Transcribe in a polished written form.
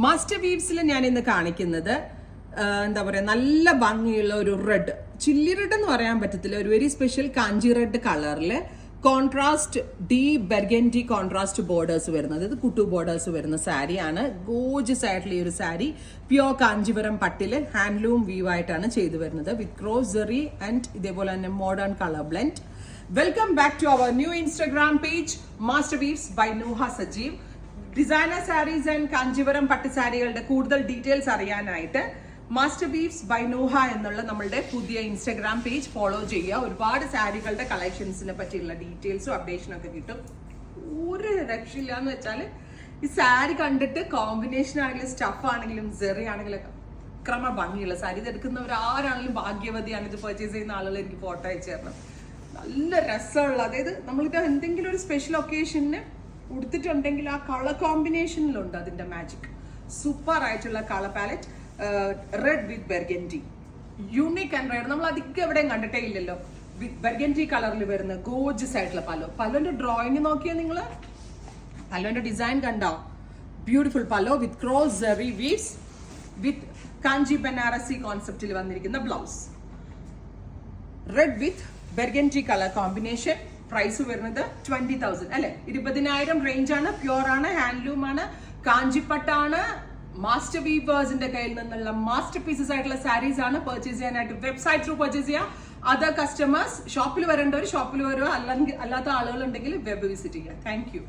Master വീവ്സിൽ ഞാൻ ഇന്ന് കാണിക്കുന്നത് എന്താ പറയുക, നല്ല ഭംഗിയുള്ള ഒരു റെഡ്, ചില്ലി റെഡ് എന്ന് പറയാൻ പറ്റത്തില്ല, ഒരു വെരി സ്പെഷ്യൽ കാഞ്ചി റെഡ് കളറിൽ contrast deep burgundy contrast borders വരുന്നത്. ഇത് കുട്ടു ബോർഡേഴ്സ് വരുന്ന സാരിയാണ്. ഗോർജിയസ് ആയിട്ടുള്ള ഈ ഒരു സാരി പ്യോർ കാഞ്ചീപുരം പട്ടില് ഹാൻഡ്ലൂം വീവ് ആയിട്ടാണ് ചെയ്തു വരുന്നത് വിത്ത് ക്രോസ് ജെറി ആൻഡ് ഇതേപോലെ തന്നെ modern colour blend. Welcome back to our new Instagram page master weaves by Nooha Sajeev. Designer sarees and Kanchipuram പട്ട് സാരികളുടെ കൂടുതൽ ഡീറ്റെയിൽസ് അറിയാനായിട്ട് മാസ്റ്റർ വീവ്സ് ബൈ നൂഹ എന്നുള്ള നമ്മളുടെ പുതിയ ഇൻസ്റ്റാഗ്രാം പേജ് ഫോളോ ചെയ്യുക. ഒരുപാട് സാരികളുടെ കളക്ഷൻസിനെ പറ്റിയുള്ള ഡീറ്റെയിൽസും അപ്ഡേഷനും ഒക്കെ കിട്ടും. ഒരു രക്ഷയില്ല എന്ന് വെച്ചാൽ ഈ സാരി കണ്ടിട്ട് കോമ്പിനേഷൻ ആണെങ്കിലും സ്റ്റഫ് ആണെങ്കിലും ജെറി ആണെങ്കിലും ക്രമ ഭംഗിയുള്ള സാരി. ഇത് എടുക്കുന്നവർ ആരാണെങ്കിലും ഭാഗ്യവതിയാണ്. ഇത് പർച്ചേസ് ചെയ്യുന്ന ആളുകൾ എനിക്ക് ഫോട്ടോ അയച്ചു തരണം. നല്ല രസമുള്ള, അതായത് നമ്മളിത് എന്തെങ്കിലും ഒരു സ്പെഷ്യൽ ഒക്കേഷന് ഉടുത്തിട്ടുണ്ടെങ്കിൽ ആ കളർ കോമ്പിനേഷനിലുണ്ട് അതിന്റെ മാജിക്. സൂപ്പർ ആയിട്ടുള്ള colour palette, red with burgundy, unique and rare. നമ്മൾ അധികം എവിടെയും കണ്ടിട്ടേ ഇല്ലല്ലോ. വിത്ത് ബെർഗൻഡി കളറിൽ വരുന്ന ഗോർജിയസ് ആയിട്ടുള്ള പല്ലോന്റെ ഡ്രോയിങ് നോക്കിയാൽ നിങ്ങൾ പല്ലോന്റെ ഡിസൈൻ കണ്ടോ? ബ്യൂട്ടിഫുൾ പല്ലോ വിത്ത് ക്രോസ് ജെറി വീവ്സ് വിത്ത് കാഞ്ചി ബനാറസി കോൺസെപ്റ്റിൽ വന്നിരിക്കുന്ന blouse. Red with burgundy colour combination. Price വരുന്നത് 20,000 അല്ലെ, 20,000 റേഞ്ച് ആണ്. പ്യൂർ ആണ്, ഹാൻഡ്ലൂം ആണ്, കാഞ്ചിപ്പട്ടാണ്. മാസ്റ്റർ വീവേഴ്സിന്റെ കയ്യിൽ നിന്നുള്ള മാസ്റ്റർ പീസസ് ആയിട്ടുള്ള സാരീസ് ആണ്. പർച്ചേസ് ചെയ്യാനായിട്ട് വെബ്സൈറ്റ് ത്രൂ പർച്ചേസ് ചെയ്യുക. അതർ കസ്റ്റമേഴ്സ് ഷോപ്പിൽ വരേണ്ടവർ ഷോപ്പിൽ വരുക, അല്ലാത്ത ആളുകൾ ഉണ്ടെങ്കിൽ വെബ് വിസിറ്റ് ചെയ്യുക. Thank you.